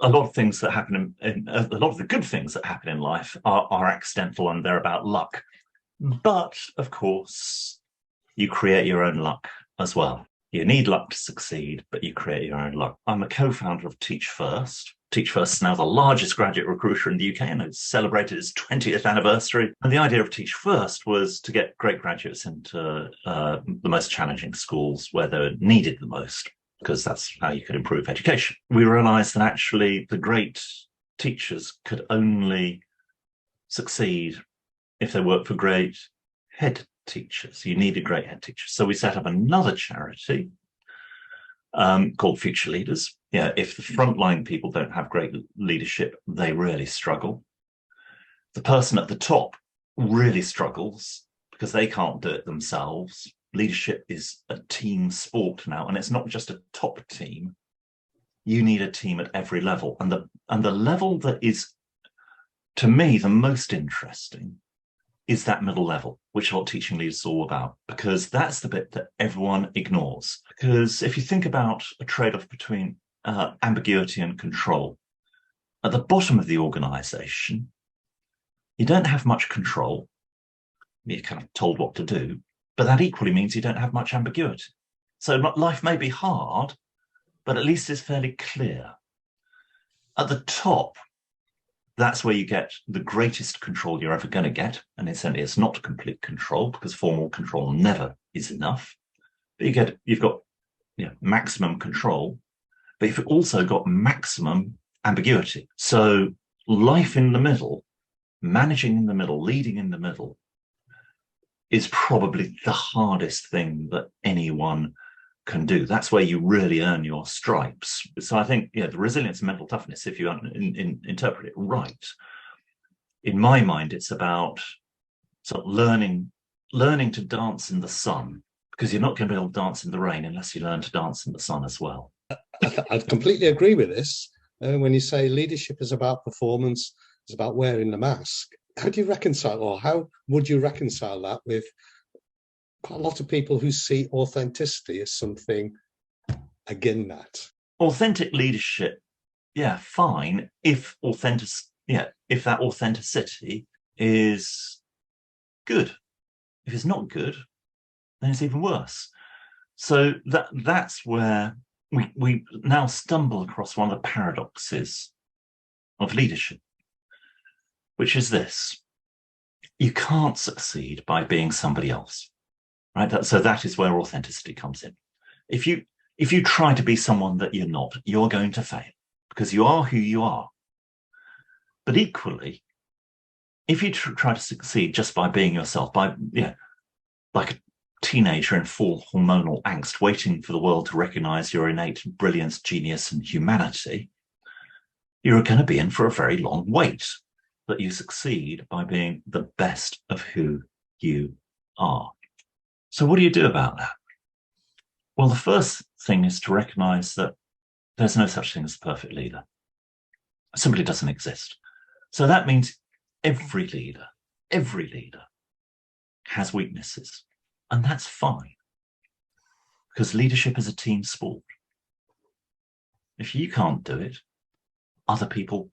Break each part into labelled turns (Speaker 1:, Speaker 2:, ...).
Speaker 1: a lot of things that happen a lot of the good things that happen in life are accidental and they're about luck. But of course, you create your own luck as well. You need luck to succeed, but you create your own luck. I'm a co-founder of Teach First. Teach First is now the largest graduate recruiter in the UK, and it's celebrated its 20th anniversary. And the idea of Teach First was to get great graduates into the most challenging schools where they're needed the most, because that's how you could improve education. We realized that actually the great teachers could only succeed if they worked for great head teachers. You needed great head teachers. So we set up another charity called Future Leaders. Yeah, if the frontline people don't have great leadership, they really struggle. The person at the top really struggles because they can't do it themselves. Leadership is a team sport now, and it's not just a top team. You need a team at every level. And the level that is, to me, the most interesting is that middle level, which is what teaching leaders is all about, because that's the bit that everyone ignores. Because if you think about a trade-off between ambiguity and control, at the bottom of the organization, you don't have much control. You're kind of told what to do, but that equally means you don't have much ambiguity. So life may be hard, but at least it's fairly clear. At the top, that's where you get the greatest control you're ever going to get. And incidentally, it's not complete control, because formal control never is enough. But you've got maximum control, but you've also got maximum ambiguity. So life in the middle, managing in the middle, leading in the middle, is probably the hardest thing that anyone can do. That's where you really earn your stripes. So I think, the resilience and mental toughness, if you interpret it right, in my mind, it's about sort of learning to dance in the sun, because you're not going to be able to dance in the rain unless you learn to dance in the sun as well.
Speaker 2: I completely agree with this. When you say leadership is about performance, it's about wearing the mask. How do you reconcile, or how would you reconcile that with quite a lot of people who see authenticity as something again that?
Speaker 1: Authentic leadership, fine, if that authenticity is good. If it's not good, then it's even worse. So that's where we now stumble across one of the paradoxes of leadership, which is this: you can't succeed by being somebody else, right? So that is where authenticity comes in. If you try to be someone that you're not, you're going to fail, because you are who you are. But equally, if you try to succeed just by being yourself, like a teenager in full hormonal angst, waiting for the world to recognize your innate brilliance, genius, and humanity, you're going to be in for a very long wait. That you succeed by being the best of who you are. So what do you do about that? Well, the first thing is to recognize that there's no such thing as a perfect leader. It simply doesn't exist. So that means every leader has weaknesses, and that's fine, because leadership is a team sport. If you can't do it, other people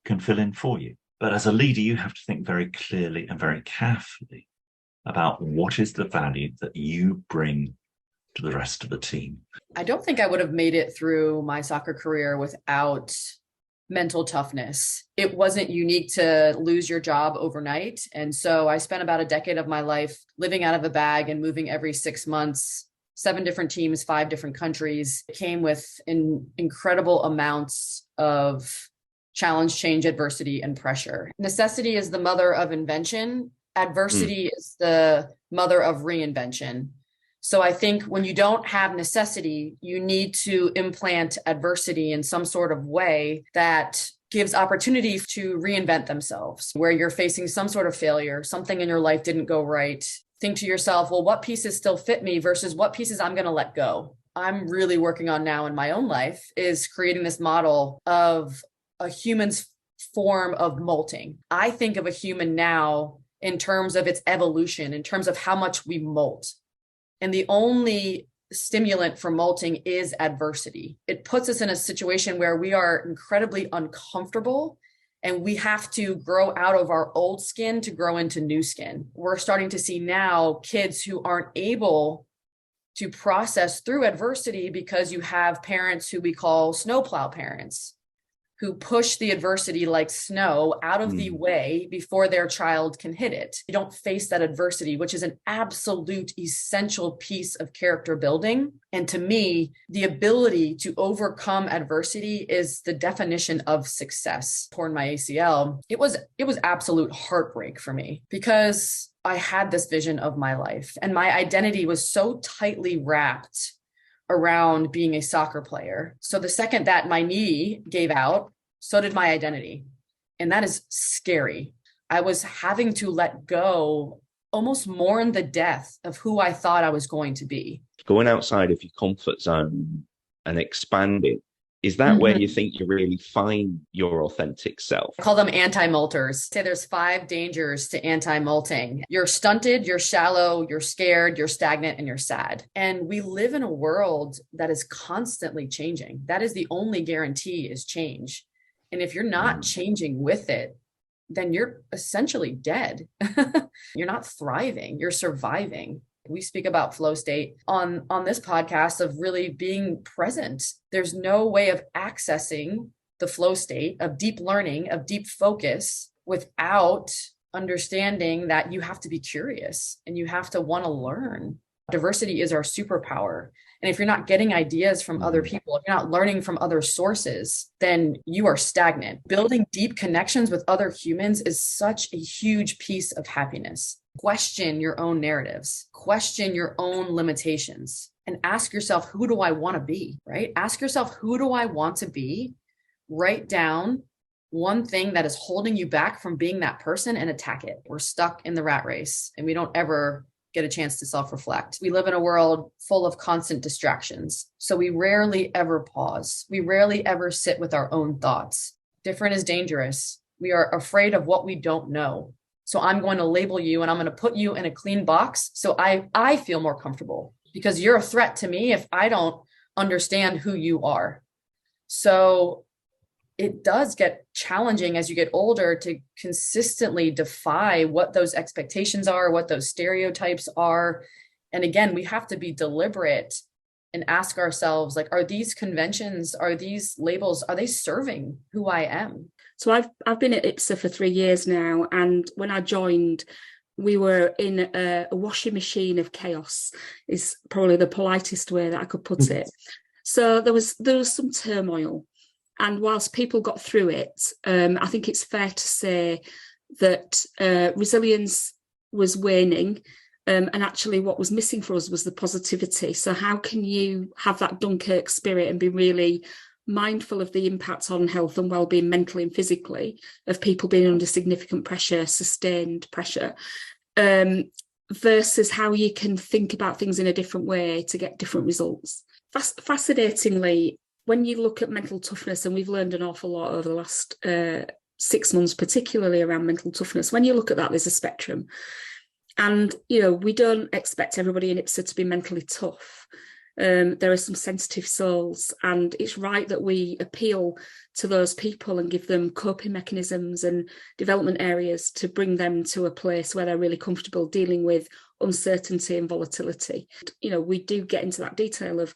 Speaker 1: can fill in for you. But as a leader, you have to think very clearly and very carefully about what is the value that you bring to the rest of the team.
Speaker 3: I don't think I would have made it through my soccer career without mental toughness. It wasn't unique to lose your job overnight. And so I spent about a decade of my life living out of a bag and moving every 6 months, 7 different teams, 5 different countries. It came with incredible amounts of challenge, change, adversity, and pressure. Necessity is the mother of invention. Adversity is the mother of reinvention. So I think when you don't have necessity, you need to implant adversity in some sort of way that gives opportunity to reinvent themselves, where you're facing some sort of failure, something in your life didn't go right. Think to yourself, well, what pieces still fit me versus what pieces I'm going to let go? I'm really working on now in my own life is creating this model of a human's form of molting. I think of a human now in terms of its evolution, in terms of how much we molt. And the only stimulant for molting is adversity. It puts us in a situation where we are incredibly uncomfortable and we have to grow out of our old skin to grow into new skin. We're starting to see now kids who aren't able to process through adversity because you have parents who we call snowplow parents, who push the adversity like snow out of the way before their child can hit it. You don't face that adversity, which is an absolute essential piece of character building. And to me, the ability to overcome adversity is the definition of success. Torn my ACL, it was absolute heartbreak for me because I had this vision of my life and my identity was so tightly wrapped around being a soccer player. So the second that my knee gave out, so did my identity. And that is scary. I was having to let go, almost mourn the death of who I thought I was going to be.
Speaker 4: Going outside of your comfort zone and expanding, is that where you think you really find your authentic self?
Speaker 3: I call them anti-molters. Say there's 5 dangers to anti-molting. You're stunted, you're shallow, you're scared, you're stagnant, and you're sad. And we live in a world that is constantly changing. That is the only guarantee is change. And if you're not changing with it, then you're essentially dead. You're not thriving, you're surviving. We speak about flow state on this podcast of really being present. There's no way of accessing the flow state of deep learning, of deep focus without understanding that you have to be curious and you have to want to learn. Diversity is our superpower. And if you're not getting ideas from other people, if you're not learning from other sources, then you are stagnant. Building deep connections with other humans is such a huge piece of happiness. Question your own narratives, question your own limitations, and ask yourself, who do I want to be, right? Ask yourself, who do I want to be? Write down one thing that is holding you back from being that person and attack it. We're stuck in the rat race and we don't ever get a chance to self-reflect. We live in a world full of constant distractions. So we rarely ever pause. We rarely ever sit with our own thoughts. Different is dangerous. We are afraid of what we don't know. So I'm going to label you and I'm going to put you in a clean box so I feel more comfortable because you're a threat to me if I don't understand who you are. So it does get challenging as you get older to consistently defy what those expectations are, what those stereotypes are. And again, we have to be deliberate and ask ourselves, like, are these conventions, are these labels, are they serving who I am?
Speaker 5: So I've been at IPSA for 3 years now. And when I joined, we were in a washing machine of chaos, is probably the politest way that I could put it. So there was some turmoil. And whilst people got through it, I think it's fair to say that resilience was waning. And actually what was missing for us was the positivity. So how can you have that Dunkirk spirit and be really mindful of the impact on health and well-being mentally and physically of people being under significant pressure, sustained pressure, versus how you can think about things in a different way to get different results. Fascinatingly, when you look at mental toughness, and we've learned an awful lot over the last 6 months, particularly around mental toughness, when you look at that, there's a spectrum. And, we don't expect everybody in IPSA to be mentally tough. There are some sensitive souls, and it's right that we appeal to those people and give them coping mechanisms and development areas to bring them to a place where they're really comfortable dealing with uncertainty and volatility. We do get into that detail of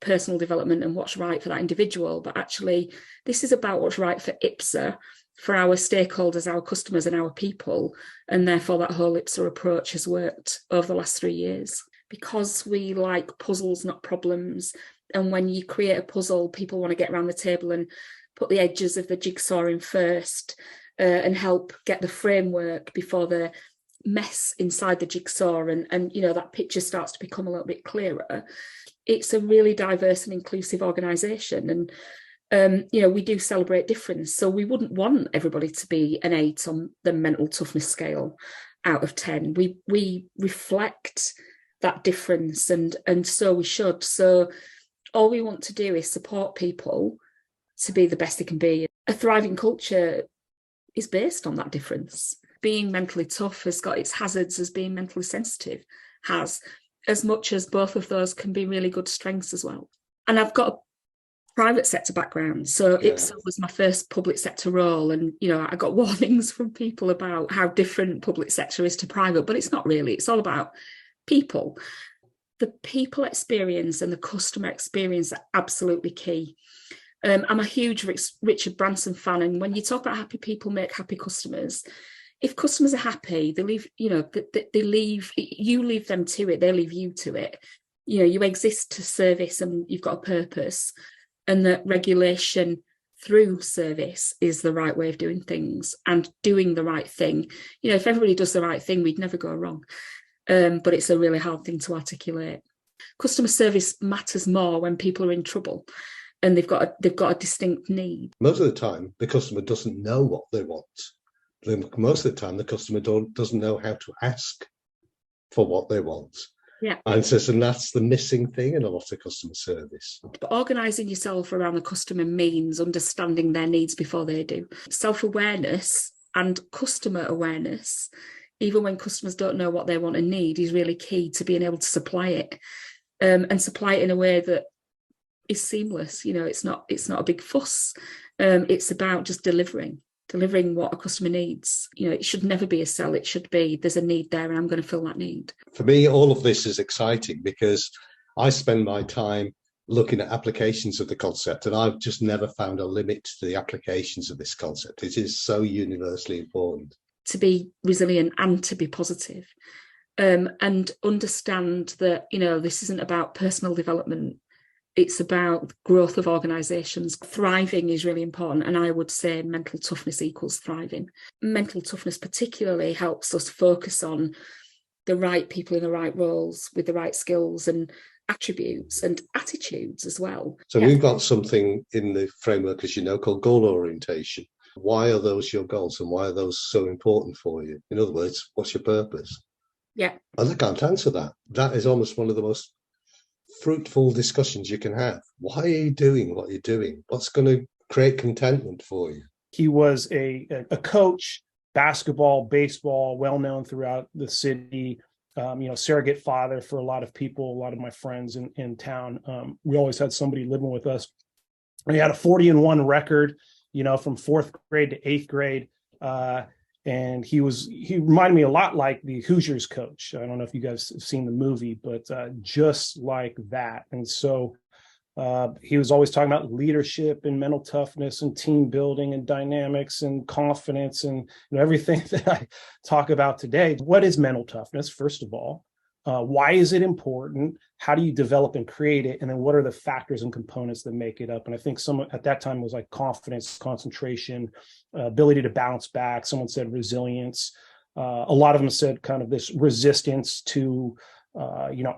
Speaker 5: personal development and what's right for that individual, but actually this is about what's right for IPSA, for our stakeholders, our customers and our people, and therefore that whole IPSA approach has worked over the last 3 years. Because we like puzzles, not problems, and when you create a puzzle, people want to get around the table and put the edges of the jigsaw in first and help get the framework before the mess inside the jigsaw and that picture starts to become a little bit clearer. It's a really diverse and inclusive organisation, and we do celebrate difference. So we wouldn't want everybody to be an 8 on the mental toughness scale out of 10. We reflect that difference, and so we should. So all we want to do is support people to be the best they can be. A thriving culture is based on that difference. Being mentally tough has got its hazards as being mentally sensitive has. as much as both of those can be really good strengths as well. And I've got a private sector background, so IPSO was my first public sector role, and I got warnings from people about how different public sector is to private, but it's not really. It's all about people. The people experience and the customer experience are absolutely key. I'm a huge Richard Branson fan, and when you talk about happy people make happy customers, if customers are happy, they leave. They leave. You leave them to it. They leave you to it. You exist to service, and you've got a purpose. And that regulation through service is the right way of doing things and doing the right thing. If everybody does the right thing, we'd never go wrong. But it's a really hard thing to articulate. Customer service matters more when people are in trouble and they've got a distinct need.
Speaker 2: Most of the time, the customer doesn't know what they want. Most of the time, the customer doesn't know how to ask for what they want.
Speaker 5: Yeah.
Speaker 2: And that's the missing thing in a lot of customer service.
Speaker 5: But organising yourself around the customer means understanding their needs before they do. Self-awareness and customer awareness, even when customers don't know what they want and need, is really key to being able to supply it, and supply it in a way that is seamless. It's not a big fuss. It's about just delivering what a customer needs. It should never be a sell. It should be, there's a need there and I'm going to fill that need.
Speaker 2: For me, all of this is exciting because I spend my time looking at applications of the concept, and I've just never found a limit to the applications of this concept. It is so universally important.
Speaker 5: To be resilient and to be positive, and understand that, this isn't about personal development. It's about growth of organisations. Thriving is really important. And I would say mental toughness equals thriving. Mental toughness particularly helps us focus on the right people in the right roles with the right skills and attributes and attitudes as well.
Speaker 2: So we've got something in the framework, as you know, called goal orientation. Why are those your goals and why are those so important for you? In other words, what's your purpose?
Speaker 5: Yeah.
Speaker 2: And I can't answer that. That is almost one of the most fruitful discussions you can have. Why are you doing what you're doing? What's going to create contentment for you?
Speaker 6: He was a coach, basketball, baseball, well known throughout the city. Surrogate father for a lot of people, a lot of my friends in town. We always had somebody living with us. He had a 40-1 record, from 4th grade to 8th grade. And he reminded me a lot like the Hoosiers coach. I don't know if you guys have seen the movie, but just like that. And so he was always talking about leadership and mental toughness and team building and dynamics and confidence and everything that I talk about today. What is mental toughness, first of all? Why is it important? How do you develop and create it? And then what are the factors and components that make it up? And I think some at that time was like confidence, concentration, ability to bounce back. Someone said resilience. A lot of them said kind of this resistance to,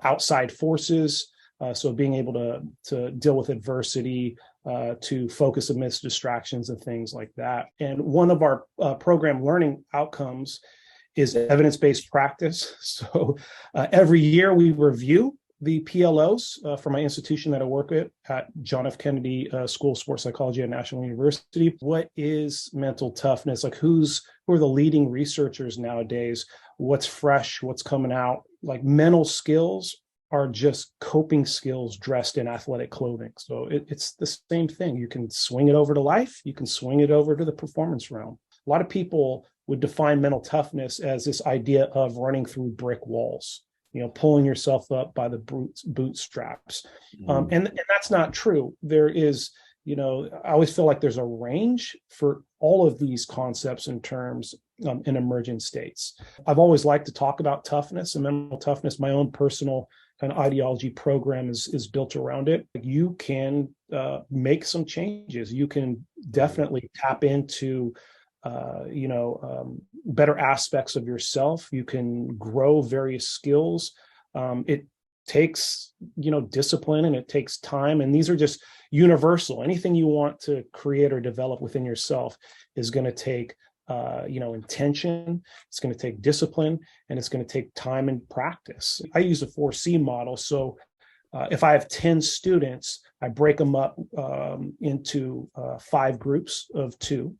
Speaker 6: outside forces. So being able to deal with adversity, to focus amidst distractions and things like that. And one of our program learning outcomes is evidence-based practice. So every year we review the PLOs for my institution that I work at John F. Kennedy School of Sports Psychology at National University. What is mental toughness? Like who are the leading researchers nowadays? What's fresh? What's coming out? Like mental skills are just coping skills dressed in athletic clothing. So it's the same thing. You can swing it over to life. You can swing it over to the performance realm. A lot of people would define mental toughness as this idea of running through brick walls, pulling yourself up by the bootstraps. And that's not true. There is, I always feel like there's a range for all of these concepts and terms in emergent states. I've always liked to talk about toughness and mental toughness. My own personal kind of ideology program is built around it. You can make some changes. You can definitely tap into better aspects of yourself. You can grow various skills. It takes, discipline and it takes time. And these are just universal. Anything you want to create or develop within yourself is going to take, intention. It's going to take discipline and it's going to take time and practice. I use a 4C model. So if I have 10 students, I break them up into 5 groups of 2.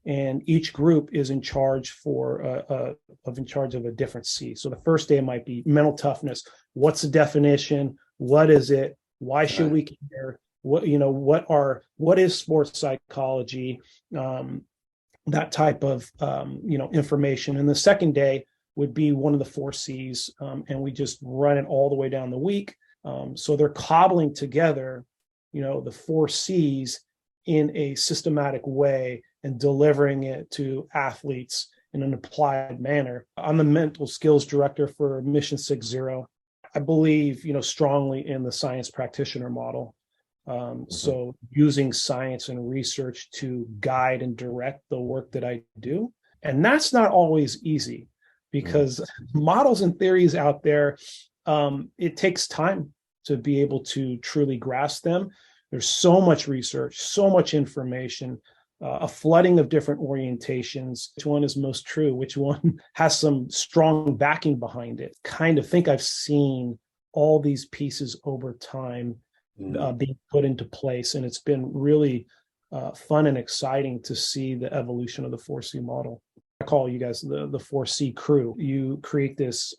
Speaker 6: and each group is in charge of a different C. So the first day might be mental toughness. What's the definition? What is it? Why should we care? What is sports psychology? That type of information. And the second day would be one of the 4 C's, and we just run it all the way down the week. So they're cobbling together, the 4 C's in a systematic way and delivering it to athletes in an applied manner. I'm the mental skills director for Mission 60. I believe, strongly in the science practitioner model. So using science and research to guide and direct the work that I do. And that's not always easy because models and theories out there, it takes time to be able to truly grasp them. There's so much research, so much information, a flooding of different orientations. Which one is most true? Which one has some strong backing behind it? Kind of think I've seen all these pieces over time being put into place. And it's been really fun and exciting to see the evolution of the 4C model. I call you guys the 4C crew. You create this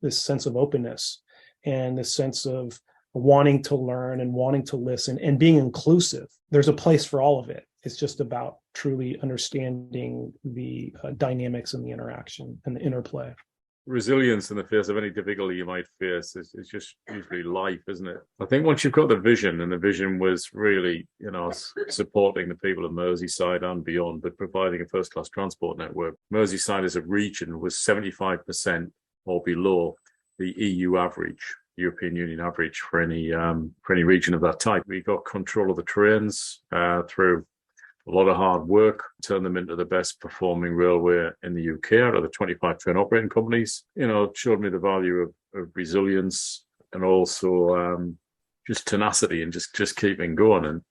Speaker 6: sense of openness and this sense of wanting to learn and wanting to listen and being inclusive. There's a place for all of it. It's just about truly understanding the dynamics and the interaction and the interplay.
Speaker 7: Resilience in the face of any difficulty you might face is just usually life, isn't it? I think once you've got the vision, and the vision was really, supporting the people of Merseyside and beyond, but providing a first-class transport network. Merseyside as a region was 75% or below the EU average, European Union average for any region of that type. We got control of the trains through a lot of hard work, turned them into the best performing railway in the UK out of the 25 train operating companies. Showed me the value of resilience and also just tenacity and just keeping going. And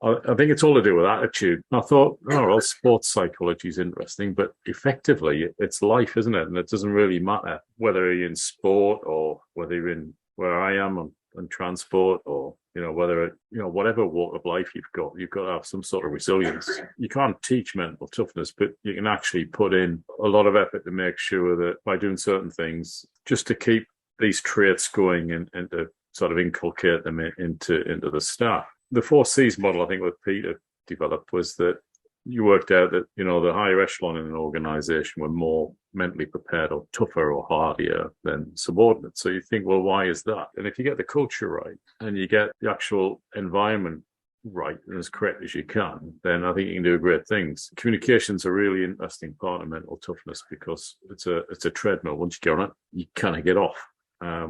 Speaker 7: I think it's all to do with attitude. I thought, sports psychology is interesting, but effectively it's life, isn't it? And it doesn't really matter whether you're in sport or whether you're in where I am on transport or whatever walk of life you've got to have some sort of resilience. You can't teach mental toughness, but you can actually put in a lot of effort to make sure that by doing certain things, just to keep these traits going and to sort of inculcate them into the staff. The 4Cs model, I think, what Peter developed was that you worked out that, the higher echelon in an organization were more mentally prepared or tougher or hardier than subordinates. So you think, well, why is that? And if you get the culture right and you get the actual environment right and as correct as you can, then I think you can do great things. Communication's a really interesting part of mental toughness because it's a treadmill. Once you get on it, you kind of get off.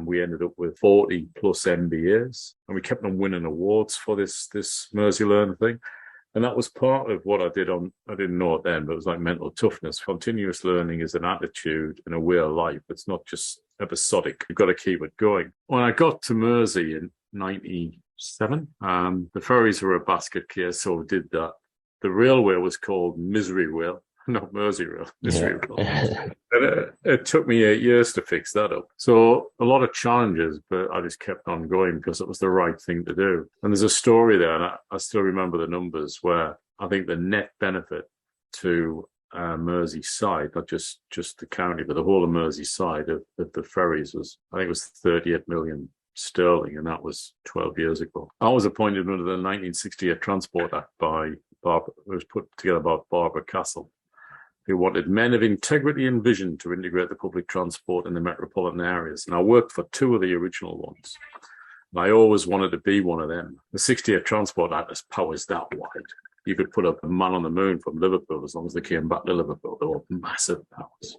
Speaker 7: We ended up with 40 plus MBAs and we kept on winning awards for this Mersey Learn thing. And that was part of what I did I didn't know it then, but it was like mental toughness. Continuous learning is an attitude and a way of life. It's not just episodic. You've got to keep it going. When I got to Mersey in 97, the ferries were a basket case, so we did that. The railway was called Misery Rail, not Mersey Rail, Misery Rail. And it took me 8 years to fix that up. So a lot of challenges, but I just kept on going because it was the right thing to do. And there's a story there, and I still remember the numbers, where I think the net benefit to Merseyside, not just the county, but the whole of Merseyside of the ferries was, I think it was 38 million sterling, and that was 12 years ago. I was appointed under the 1968 Transport Act it was put together by Barbara Castle, who wanted men of integrity and vision to integrate the public transport in the metropolitan areas. And I worked for 2 of the original ones. And I always wanted to be one of them. The 68 Transport Act has powers that wide. You could put up a man on the moon from Liverpool as long as they came back to Liverpool. They were massive powers.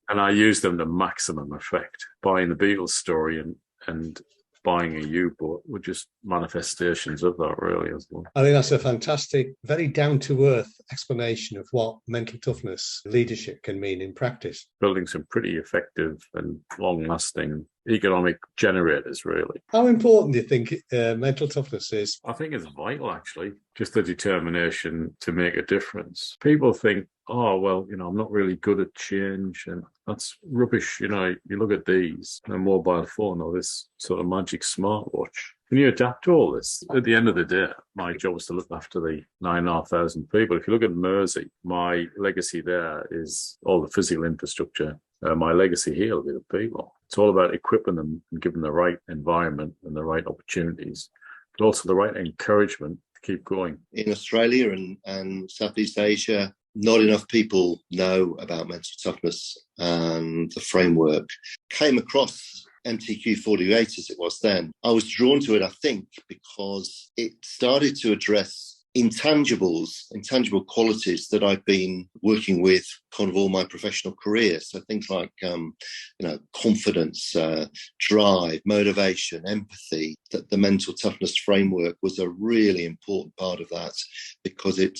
Speaker 7: And I used them to maximum effect. Buying the Beatles story and buying a U-boat were just manifestations of that, really, as well.
Speaker 2: I think that's a fantastic, very down-to-earth explanation of what mental toughness leadership can mean in practice.
Speaker 7: Building some pretty effective and long-lasting economic generators, really.
Speaker 2: How important do you think mental toughness is?
Speaker 7: I think it's vital, actually, just the determination to make a difference. People think, oh, well, I'm not really good at change, and that's rubbish. You look at these, a mobile phone or this sort of magic smartwatch. And you adapt to all this. At the end of the day, my job is to look after the 9,500 people. If you look at Mersey, my legacy there is all the physical infrastructure. My legacy here will be the people. It's all about equipping them and giving them the right environment and the right opportunities, but also the right encouragement to keep going.
Speaker 8: In Australia and Southeast Asia, not enough people know about mental toughness and the framework. Came across MTQ 48 as it was then. I was drawn to it, I think, because it started to address intangible qualities that I've been working with kind of all my professional career. So things like, confidence, drive, motivation, empathy. That the mental toughness framework was a really important part of that, because it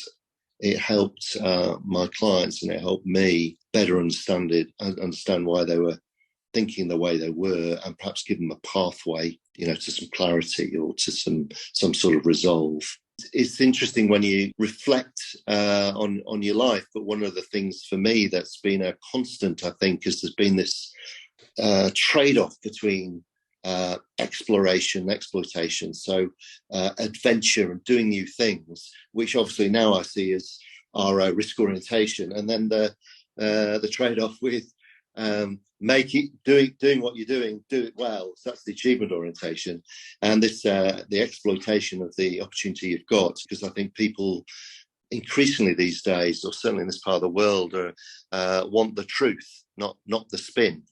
Speaker 8: helped my clients and it helped me better understand why they were thinking the way they were, and perhaps give them a pathway, to some clarity or to some sort of resolve. It's interesting when you reflect on your life, but one of the things for me that's been a constant, I think, is there's been this trade-off between exploration, exploitation, so adventure and doing new things, which obviously now I see as our risk orientation, and then the trade-off with doing what you're doing, do it well. So that's the achievement orientation, and this the exploitation of the opportunity you've got. Because I think people increasingly these days, or certainly in this part of the world, want the truth, not the spin.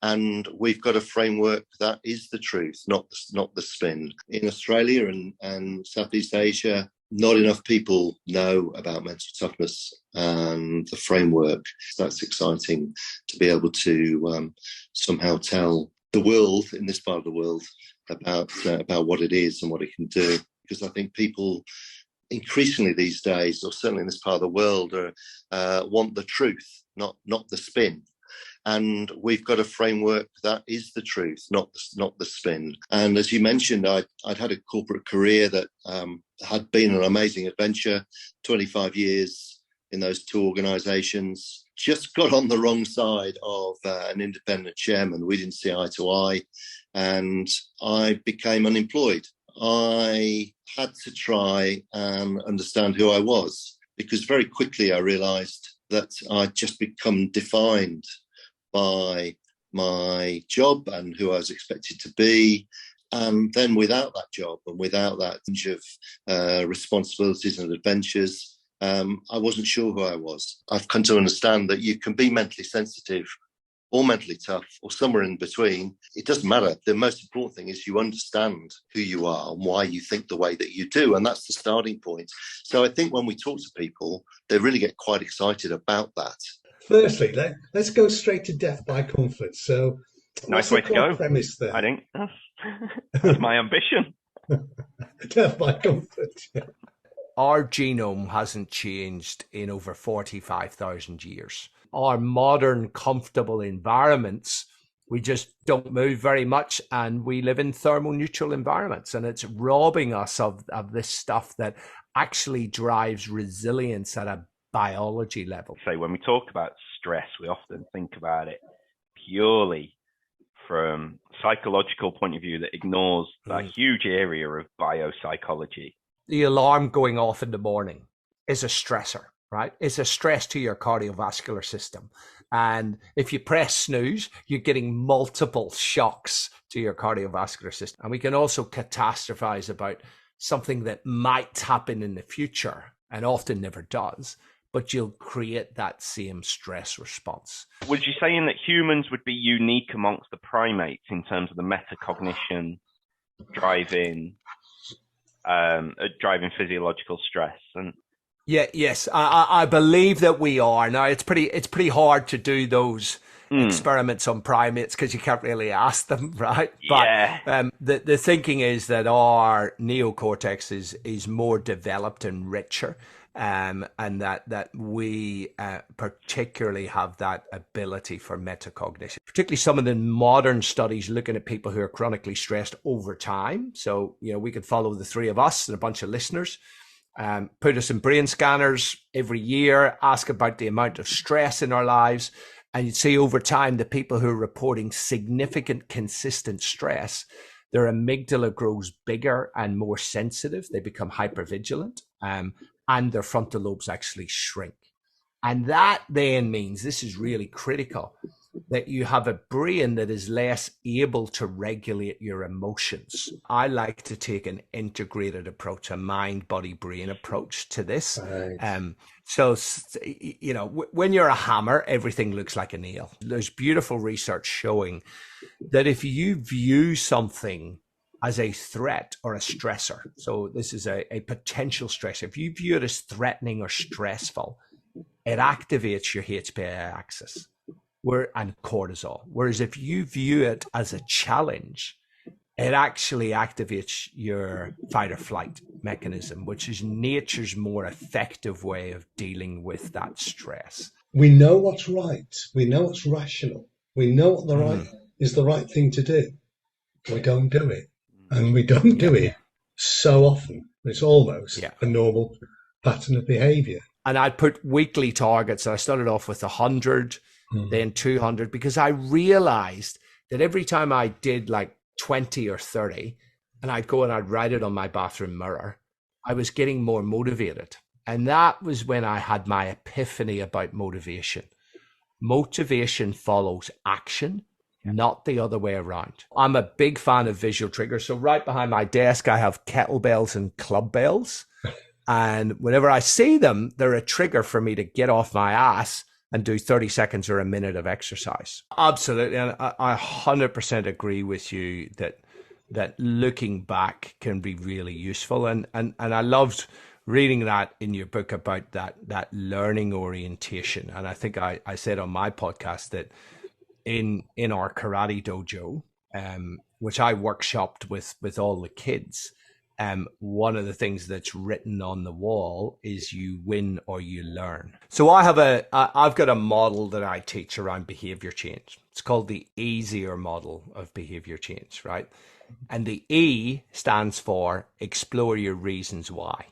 Speaker 8: And we've got a framework that is the truth, not the spin. In Australia and Southeast Asia, not enough people know about mental toughness and the framework. So that's exciting to be able to somehow tell the world, in this part of the world, about what it is and what it can do. Because I think people increasingly these days, or certainly in this part of the world, want the truth, not the spin. And we've got a framework that is the truth, not the spin. And as you mentioned, I'd had a corporate career that had been an amazing adventure, 25 years in those two organisations. Just got on the wrong side of an independent chairman. We didn't see eye to eye, and I became unemployed. I had to try and understand who I was, because very quickly I realised that I'd just become defined by my job and who I was expected to be. And then without that job and without that range of responsibilities and adventures, I wasn't sure who I was. I've come to understand that you can be mentally sensitive or mentally tough or somewhere in between. It doesn't matter. The most important thing is you understand who you are and why you think the way that you do. And that's the starting point. So I think when we talk to people, they really get quite excited about that.
Speaker 2: Firstly, let's go straight to death by comfort. So,
Speaker 9: nice way to go.
Speaker 2: Premise there?
Speaker 9: I think that's my ambition.
Speaker 2: Death by comfort.
Speaker 10: Our genome hasn't changed in over 45,000 years. Our modern, comfortable environments, we just don't move very much, and we live in thermoneutral environments, and it's robbing us of this stuff that actually drives resilience at a biology level.
Speaker 9: So when we talk about stress, we often think about it purely from a psychological point of view that ignores that huge area of biopsychology.
Speaker 10: The alarm going off in the morning is a stressor, right? It's a stress to your cardiovascular system. And if you press snooze, you're getting multiple shocks to your cardiovascular system. And we can also catastrophize about something that might happen in the future, and often never does, but you'll create that same stress response.
Speaker 9: Would you say that humans would be unique amongst the primates in terms of the metacognition driving physiological stress? And
Speaker 10: yes, I believe that we are. Now it's pretty hard to do those experiments on primates because you can't really ask them, right?
Speaker 9: Yeah.
Speaker 10: But the thinking is that our neocortex is more developed and richer. And that we particularly have that ability for metacognition. Particularly some of the modern studies looking at people who are chronically stressed over time. So, we could follow the three of us and a bunch of listeners, put us in brain scanners every year, ask about the amount of stress in our lives. And you'd see over time the people who are reporting significant, consistent stress, their amygdala grows bigger and more sensitive. They become hypervigilant, and their frontal lobes actually shrink. And that then means, this is really critical, that you have a brain that is less able to regulate your emotions. I like to take an integrated approach, a mind, body, brain approach to this.
Speaker 2: Right.
Speaker 10: So, you know, when you're a hammer, everything looks like a nail. There's beautiful research showing that if you view something as a threat or a stressor, so this is a potential stress, if you view it as threatening or stressful, it activates your HPA axis and cortisol. Whereas if you view it as a challenge, it actually activates your fight or flight mechanism, which is nature's more effective way of dealing with that stress.
Speaker 2: We know what's right. We know what's rational. We know what the right thing to do. We don't do it. And we don't do it so often. It's almost a normal pattern of behavior.
Speaker 10: And I put weekly targets. I started off with 100, then 200, because I realized that every time I did like 20 or 30, and I'd go and I'd write it on my bathroom mirror, I was getting more motivated. And that was when I had my epiphany about motivation. Motivation follows action, not the other way around. I'm a big fan of visual triggers. So right behind my desk, I have kettlebells and club bells. And whenever I see them, they're a trigger for me to get off my ass and do 30 seconds or a minute of exercise. Absolutely. And I 100% agree with you that looking back can be really useful. And I loved reading that in your book about that learning orientation. And I think I said on my podcast that in our karate dojo, which I workshopped with all the kids, one of the things that's written on the wall is you win or you learn. So I've got a model that I teach around behavior change. It's called the easier model of behavior change, right? And the E stands for explore your reasons why.